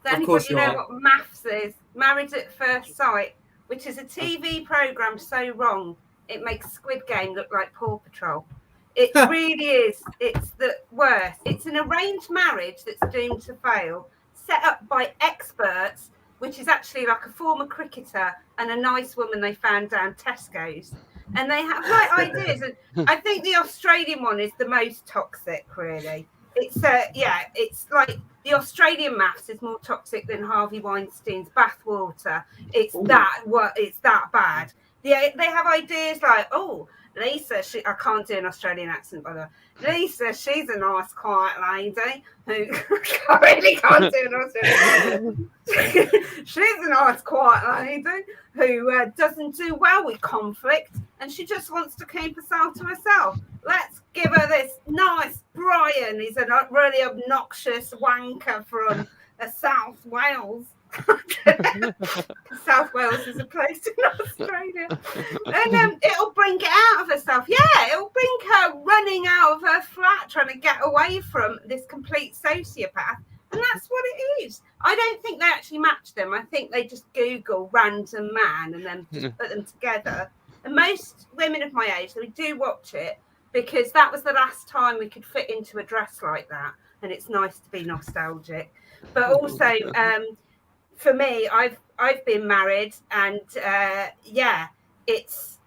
Does anybody know what maths is? Married at First Sight, which is a TV programme so wrong, it makes Squid Game look like Paw Patrol. It really is. It's the worst. It's an arranged marriage that's doomed to fail, set up by experts, which is actually like a former cricketer and a nice woman they found down Tesco's. And they have ideas. And I think the Australian one is the most toxic, really. it's like the Australian maths is more toxic than Harvey Weinstein's bathwater. It's that bad. They have ideas like, oh, Lisa, I can't do an Australian accent, by the way. Lisa, she's a nice, quiet lady who I really can't do an Australian accent. She's a nice, quiet lady who doesn't do well with conflict, and she just wants to keep herself to herself. Let's give her this nice Brian. He's a really obnoxious wanker from South Wales. South Wales is a place in Australia, and it'll bring it out of herself. Yeah, it'll bring her running out of her flat, trying to get away from this complete sociopath, and that's what it is. I don't think they actually match them. I think they just Google random man and then just put them together. And most women of my age, they do watch it because that was the last time we could fit into a dress like that, and it's nice to be nostalgic, but also. For me, I've been married, and it's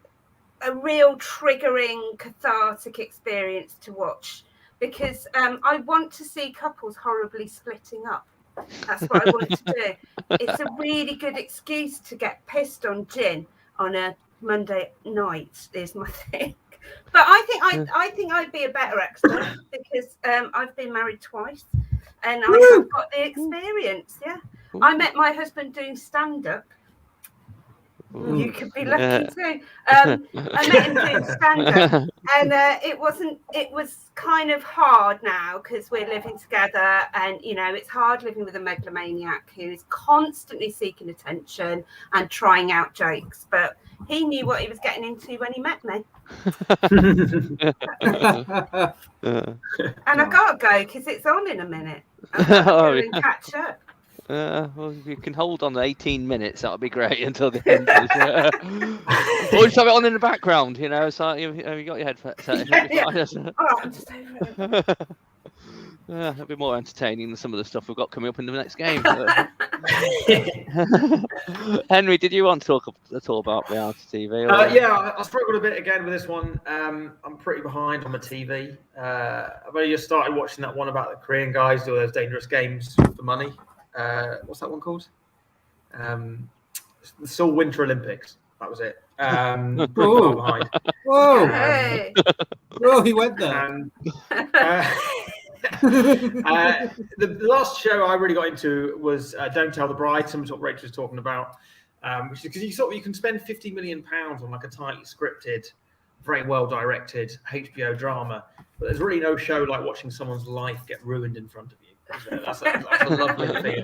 a real triggering, cathartic experience to watch because I want to see couples horribly splitting up. That's what I want to do. It's a really good excuse to get pissed on gin on a Monday night. Is my thing. But I think I'd be a better expert because I've been married twice, and I've got the experience. Yeah. I met my husband doing stand-up. You could be lucky too. I met him doing stand-up, and it was kind of hard now because we're living together, and it's hard living with a megalomaniac who's constantly seeking attention and trying out jokes. But he knew what he was getting into when he met me. And I gotta go because it's on in a minute. I've got to go and catch up. Well, if you can hold on 18 minutes, that would be great until the end. Or just have it on in the background, so have you got your headphones set? Oh, I'm just over it. That'd be more entertaining than some of the stuff we've got coming up in the next game. Henry, did you want to talk at all about reality TV? I struggled a bit again with this one. I'm pretty behind on the TV. I've only just started watching that one about the Korean guys doing those dangerous games for money. What's that one called? The Seoul Winter Olympics. That was it. Whoa! Whoa! Hey. Whoa! He went there. And, the last show I really got into was Don't Tell the Bride. Some of what Rachel was talking about, which is because you can spend £50 million on like a tightly scripted, very well directed HBO drama, but there's really no show like watching someone's life get ruined in front of you. That's a lovely thing.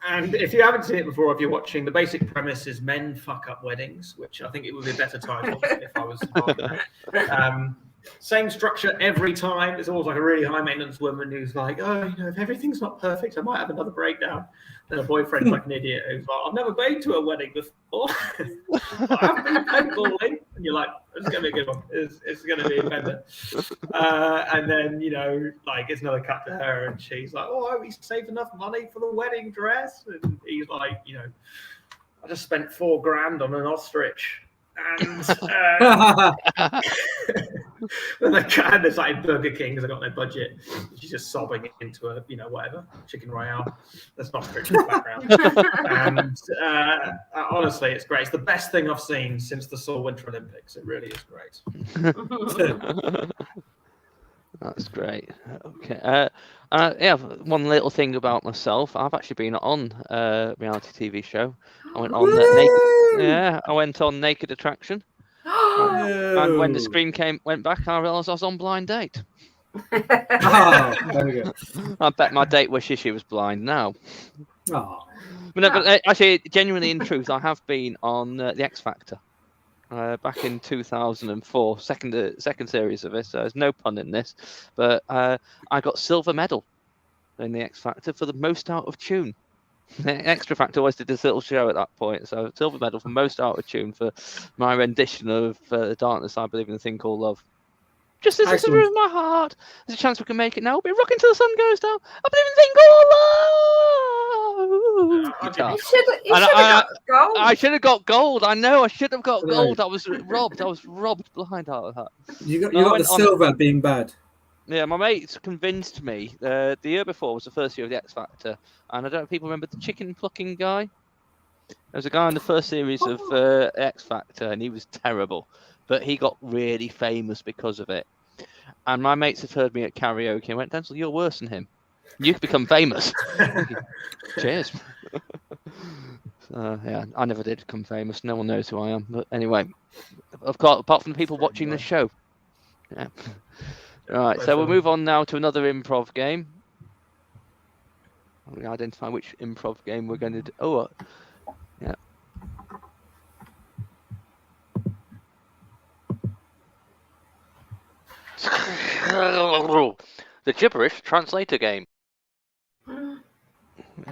And if you haven't seen it before, if you're watching, the basic premise is men fuck up weddings, which I think it would be a better title if I was involved in that. Same structure every time. There's always like a really high maintenance woman who's like, oh, if everything's not perfect, I might have another breakdown. Then a boyfriend's like an idiot who's like, I've never been to a wedding before. I've been paintballing. And you're like, it's going to be a good one. It's going to be a bender. And then, it's another cut to her and she's like, oh, we saved enough money for the wedding dress. And he's like, I just spent $4,000 on an ostrich. And then there's like Burger King because I got no budget. She's just sobbing into a whatever chicken royale. That's not scripted in the background. And honestly, it's great. It's the best thing I've seen since the Seoul Winter Olympics. It really is great. That's great. Okay. One little thing about myself. I've actually been on a reality TV show. I went on I went on Naked Attraction. And when the screen went back, I realised I was on Blind Date. Very good. I bet my date wishes she was blind now. Oh. But actually, genuinely, in truth, I have been on the X Factor. Back in 2004, second series of it. So there's no pun in this, but I got silver medal in the X Factor for the most out of tune. The Extra Factor always did this little show at that point, so silver medal for most out of tune for my rendition of The Darkness I Believe in a Thing Called Love. Just as it's the room of my heart, there's a chance we can make it now. We'll be rocking till the sun goes down. I believe in a thing called love. You should have got gold. I should have got gold. I know. I should have got gold. I was robbed. I was robbed blind out of that. You got the silver being bad. Yeah, my mates convinced me. The year before was the first year of the X Factor, and I don't know if people remember the chicken plucking guy. There was a guy in the first series of X Factor, and he was terrible, but he got really famous because of it. And my mates had heard me at karaoke and went, Denzil, you're worse than him. You could become famous. Cheers. Yeah, I never did become famous. No one knows who I am. But anyway, of course, apart from the people watching this show. Yeah. Right, so we'll move on now to another improv game. We identify which improv game we're going to do. Oh, yeah. The Gibberish Translator game.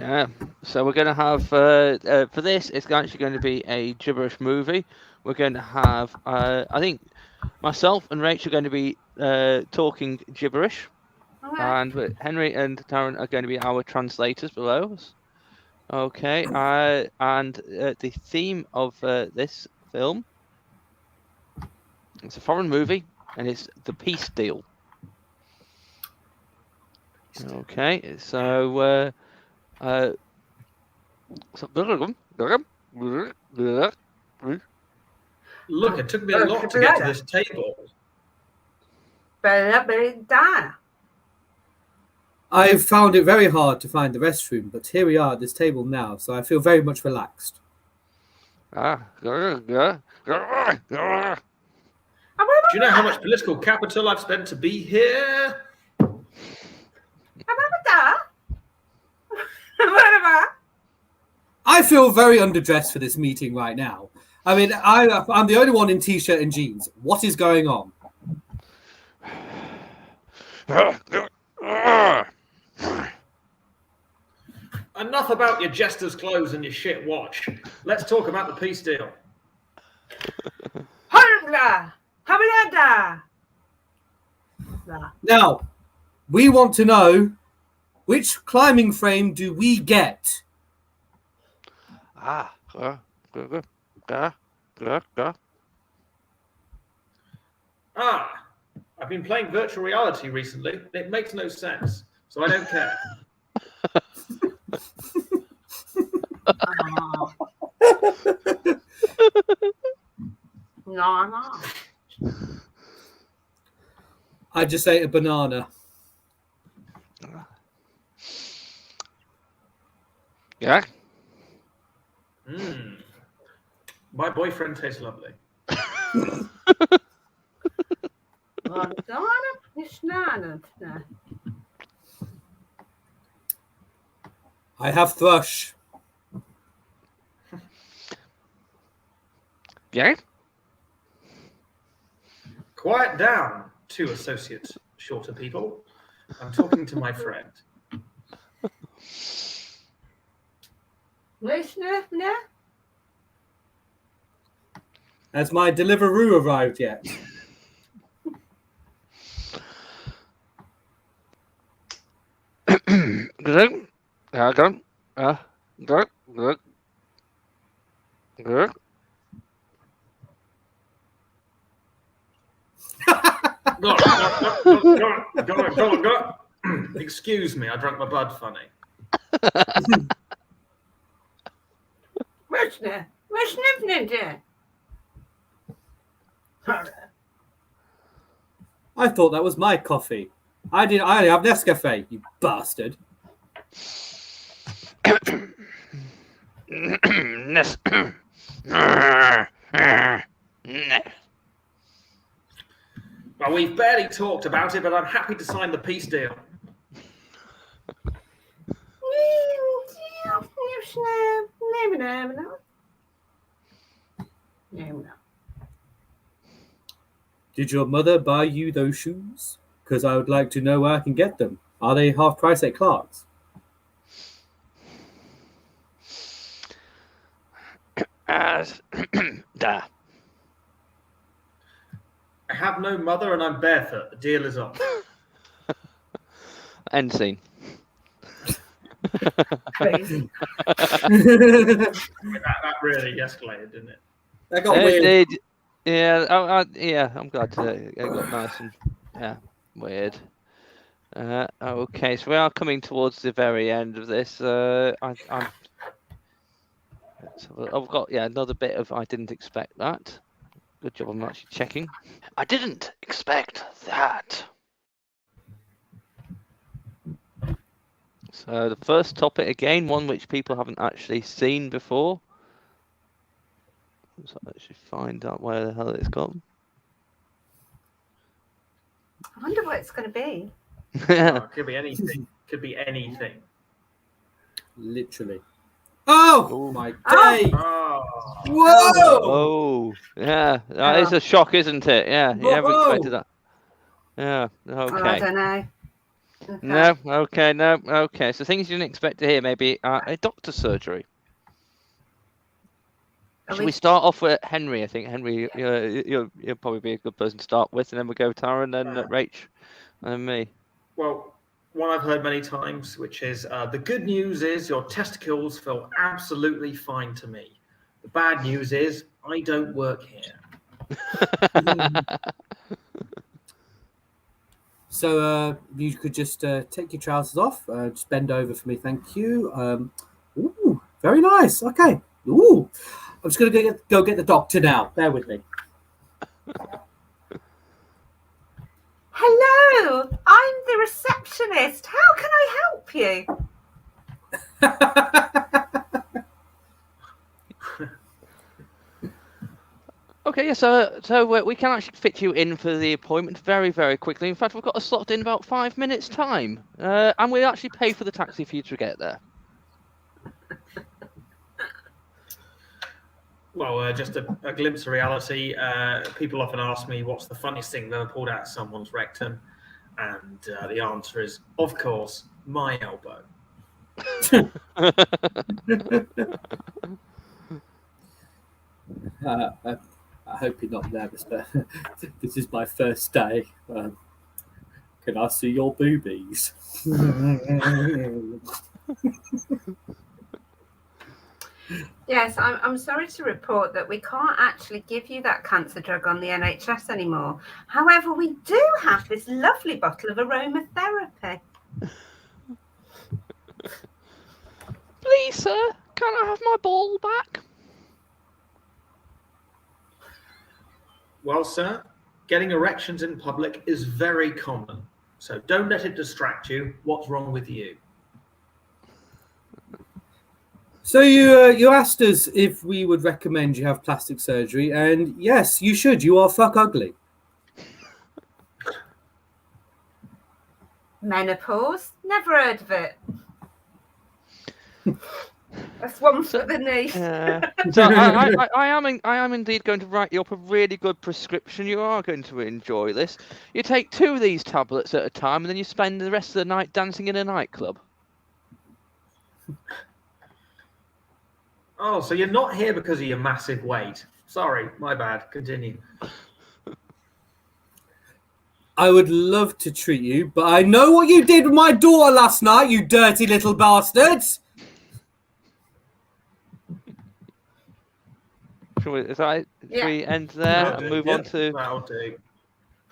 Yeah, so we're going to have, for this, it's actually going to be a Gibberish movie. We're going to have, I think, myself and Rach are going to be talking Gibberish. Okay. And Henry and Tharun are going to be our translators below us. Okay, and the theme of this film, it's a foreign movie, and it's the peace deal. Okay, so Look, it took me a lot to get to this table. I found it very hard to find the restroom, but here we are at this table now, so I feel very much relaxed. Do you know how much political capital I've spent to be here? I feel very underdressed for this meeting right now. I mean, I'm the only one in t-shirt and jeans. What is going on? Enough about your jester's clothes and your shit watch. Let's talk about the peace deal. Now, we want to know, which climbing frame do we get? I've been playing virtual reality recently. It makes no sense, so I don't care. No. I just ate a banana. Yeah. My boyfriend tastes lovely. I have thrush. Yeah. Quiet down, two associates, shorter people. I'm talking to my friend. Has my Deliveroo arrived yet? Go. Excuse me, I drank my blood funny. I thought that was my coffee. I have Nescafe, you bastard. Well, we've barely talked about it, but I'm happy to sign the peace deal. Did your mother buy you those shoes? Because I would like to know where I can get them. Are they half price at Clark's? I have no mother and I'm barefoot. The deal is off. End scene. Crazy. That really escalated, didn't it? That got It weird. did. Yeah, yeah. I'm glad it got nice and weird. Okay, so we are coming towards the very end of this. I've got another bit of I didn't expect that. Good job, I'm actually checking. I didn't expect that. So the first topic, again, one which people haven't actually seen before. So I'll actually find out where the hell it's gone. I wonder what it's going to be. Oh, could be anything. Could be anything. Literally. Oh my day! Oh. Whoa! Oh, yeah. It's a shock, isn't it? Yeah, you never expected that. Yeah, okay. Oh, I don't know. Okay. No, okay. So things you didn't expect to hear, maybe a doctor's surgery. Should we start off with Henry? I think Henry, you'll probably be a good person to start with, and then we'll go Tharun, then Rach, and me. Well, one I've heard many times, which is the good news is your testicles feel absolutely fine to me. The bad news is I don't work here. So you could just take your trousers off, just bend over for me, thank you. Ooh, very nice. Okay. Ooh, I'm just gonna go get the doctor now. Bear with me. Hello, I'm the receptionist. How can I help you? Okay, yeah, so we can actually fit you in for the appointment very, very quickly. In fact, we've got a slot in about 5 minutes' time, and we actually pay for the taxi for you to get there. Well, just a glimpse of reality. People often ask me, what's the funniest thing that I've pulled out of someone's rectum? And the answer is, of course, my elbow. I hope you're not nervous, but this is my first day. Can I see your boobies? Yes, I'm sorry to report that we can't actually give you that cancer drug on the NHS anymore. However, we do have this lovely bottle of aromatherapy. Please, sir, can I have my ball back? Well, sir, getting erections in public is very common. So don't let it distract you. What's wrong with you? So you asked us if we would recommend you have plastic surgery, and yes, you should. You are fuck ugly. Menopause? Never heard of it. That's one for the niche. So I am indeed going to write you up a really good prescription. You are going to enjoy this. You take 2 of these tablets at a time, and then you spend the rest of the night dancing in a nightclub. Oh, so you're not here because of your massive weight. Sorry, my bad. Continue. I would love to treat you, but I know what you did with my daughter last night, you dirty little bastards. Should we end there and move on to... That'll do.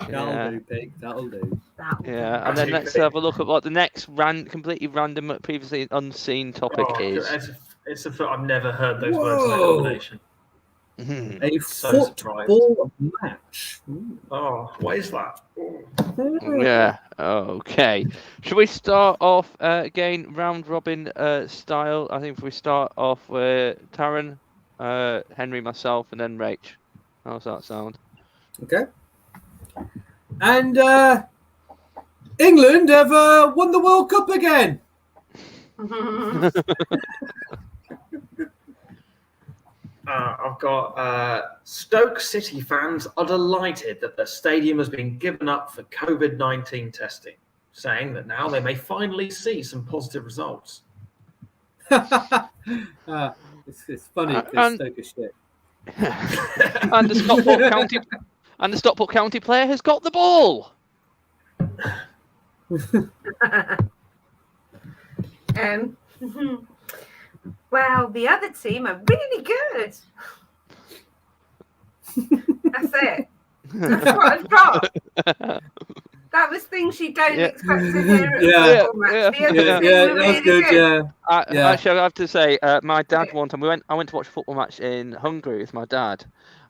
That'll do, pig. That'll do. Yeah, and then let's have a look at what the next completely random, previously unseen topic is. I've never heard those words in that combination. A football match. Oh, what is that? Yeah, okay. Should we start off again, round robin style? I think if we start off with Tharun, Henry, myself, and then Rach. How's that sound? Okay. And England have won the World Cup again. I've got Stoke City fans are delighted that the stadium has been given up for COVID-19 testing, saying that now they may finally see some positive results. It's funny because Stoke is shit. And the Stockport County player has got the ball. Well, the other team are really good. That's it. That's what I've got. That was things you don't Yeah. expect to hear at Yeah. a football match. Yeah. The other Yeah, two yeah, were that's really good. Yeah, yeah. Actually, I have to say, my dad one time I went to watch a football match in Hungary with my dad,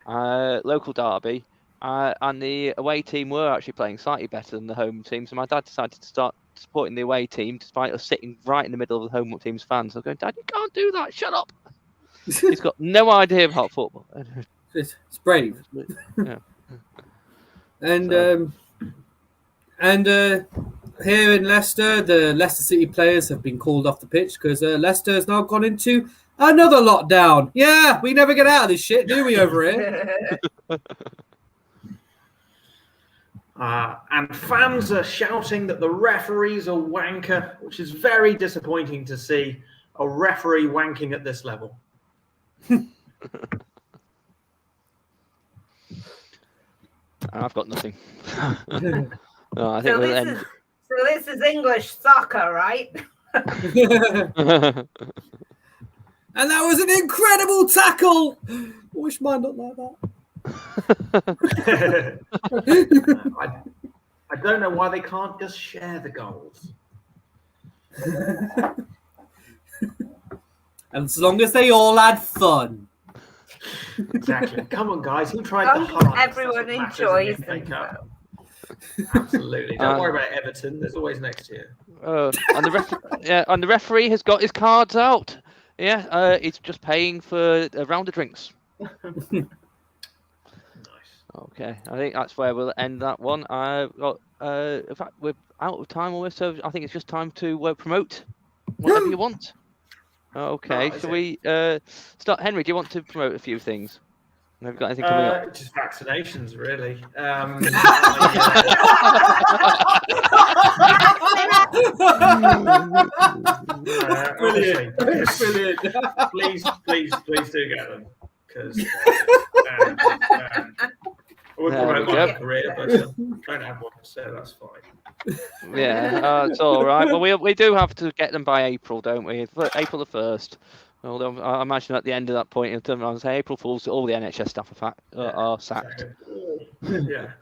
local derby, and the away team were actually playing slightly better than the home team. So my dad decided to start supporting the away team, despite us sitting right in the middle of the home team's fans. I was going, Dad, you can't do that. Shut up. He's got no idea about football. It's brave. Yeah. And So- here in Leicester, the Leicester City players have been called off the pitch because Leicester has now gone into another lockdown. Yeah, we never get out of this shit, do we, over here? And fans are shouting that the referee's a wanker, which is very disappointing to see a referee wanking at this level. I've got nothing. No, I think we'll end. So this is English soccer, right? And that was an incredible tackle. I wish mine looked like that. I don't know why they can't just share the goals. And as long as they all had fun. Exactly. Come on, guys. Who tried the Long as hardest? everyone That's what matters enjoys in the FA Cup. themselves. Absolutely. Don't worry about Everton. There's always next year. And the referee has got his cards out. Yeah, it's just paying for a round of drinks. Nice. Okay, I think that's where we'll end that one. In fact, we're out of time almost, so I think it's just time to promote whatever you want. Okay, Oh, shall we start? Henry, do you want to promote a few things? Have you got anything coming up? Just vaccinations, really. Brilliant. Honestly, please do get them, because I would There promote we my go. career, but don't have one, so that's fine. Yeah, it's all right. Well, we do have to get them by April, don't we? April the 1st. Although I imagine at the end of that point, I'll say April Fools, all the NHS staff are sacked. Yeah.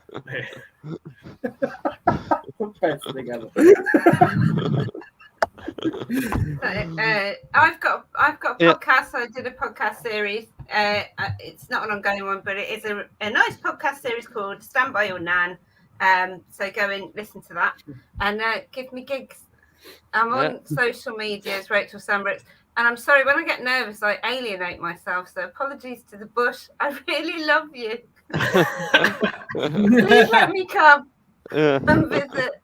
I've got a Yeah. podcast. I did a podcast series. It's not an ongoing one, but it is a nice podcast series called Stand By Your Nan. So go and listen to that and give me gigs. I'm on social media as Rachel Sambrooks. And I'm sorry, when I get nervous, I alienate myself. So apologies to the bush. I really love you. Please let me come and visit.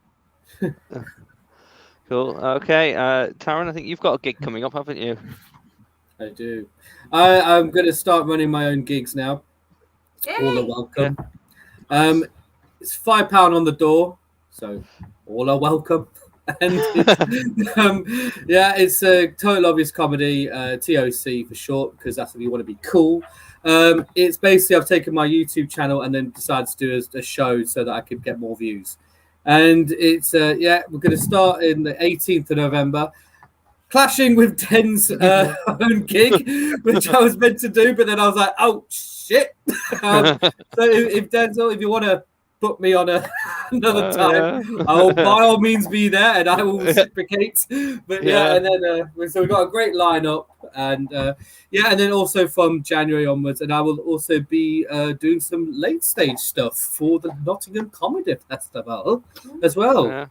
Cool. Okay, Tharun, I think you've got a gig coming up, haven't you? I do. I'm going to start running my own gigs now. All are Yay. welcome. It's £5 on the door, so all are welcome. And it's a Total Obvious Comedy, TOC for short, because that's if you want to be cool. It's basically I've taken my YouTube channel and then decided to do a show so that I could get more views. And it's we're going to start in the 18th of November, clashing with Den's own gig, which I was meant to do, but then I was like, oh shit. So if Denzil, if you want to book me on another time, I will by all means be there and I will reciprocate. But and then so we've got a great lineup, and and then also from January onwards, and I will also be doing some late stage stuff for the Nottingham Comedy Festival as well.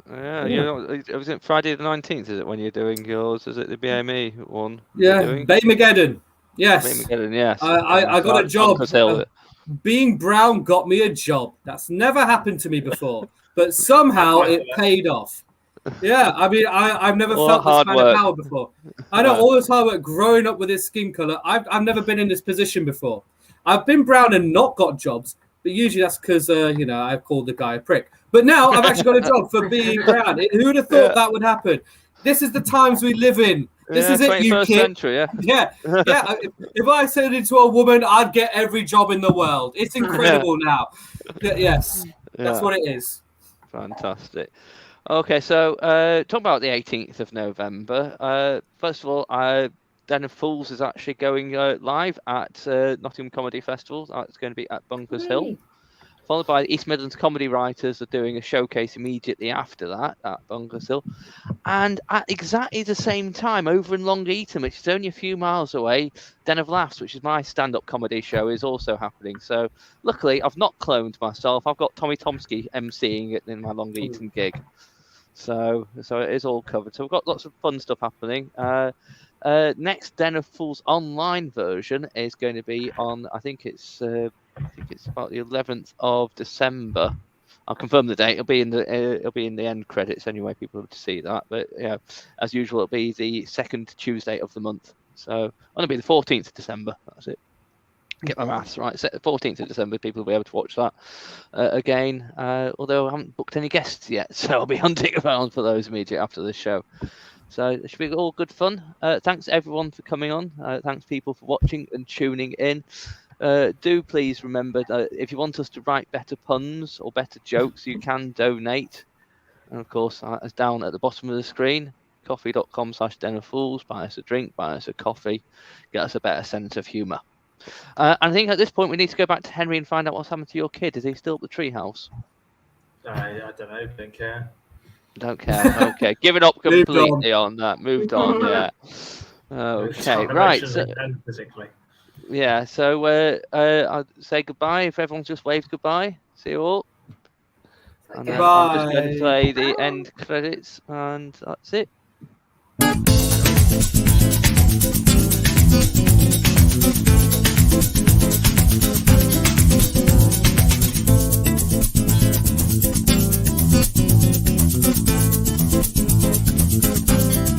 Was it Friday the 19th? Is it when you're doing yours? Is it the BME one? Yeah, Baymageddon. Yes. Baymageddon, yes. I got a job. Bunkers Hill. Being brown got me a job. That's never happened to me before, but somehow it paid off. Yeah, I mean, I've never felt this kind of power before. I know all this hard work growing up with this skin color. I've never been in this position before. I've been brown and not got jobs, but usually that's because I've called the guy a prick. But now I've actually got a job for being brown. Who would have thought that would happen? This is the times we live in. This is it, you kid. Century, yeah. If I turned into a woman, I'd get every job in the world. It's incredible now. Yes, that's what it is. Fantastic. Okay, so talk about the 18th of November. First of all, Den of Fools is actually going live at Nottingham Comedy Festival. It's going to be at Bunkers Hill. followed by East Midlands Comedy Writers are doing a showcase immediately after that at Bunglers Hill. And at exactly the same time, over in Long Eaton, which is only a few miles away, Den of Laughs, which is my stand-up comedy show, is also happening. So luckily, I've not cloned myself. I've got Tommy Tomsky emceeing it in my Long Eaton gig. So it is all covered. So we've got lots of fun stuff happening. Next Den of Fools online version is going to be on, I think it's about the 11th of December. I'll confirm the date. It'll be in the end credits anyway. People will have to see that. But yeah, as usual, it'll be the second Tuesday of the month. So it'll be the 14th of December. That's it. Get my maths right. 14th of December, people will be able to watch that again. Although I haven't booked any guests yet, so I'll be hunting around for those immediately after the show. So it should be all good fun. Thanks everyone for coming on. Thanks people for watching and tuning in. Do please remember that if you want us to write better puns or better jokes, you can donate. And of course, it's down at the bottom of the screen, coffee.com/Den of Fools. Buy us a drink, buy us a coffee, get us a better sense of humour. I think at this point we need to go back to Henry and find out what's happened to your kid. Is he still at the treehouse? I don't know. Don't care. Don't care. Okay, giving up completely on that. Moved on. Yeah. Okay. Right. So, physically. yeah. So I'll say goodbye. If everyone just waves goodbye. See you all. And then I'm just going to play the end credits, and that's it.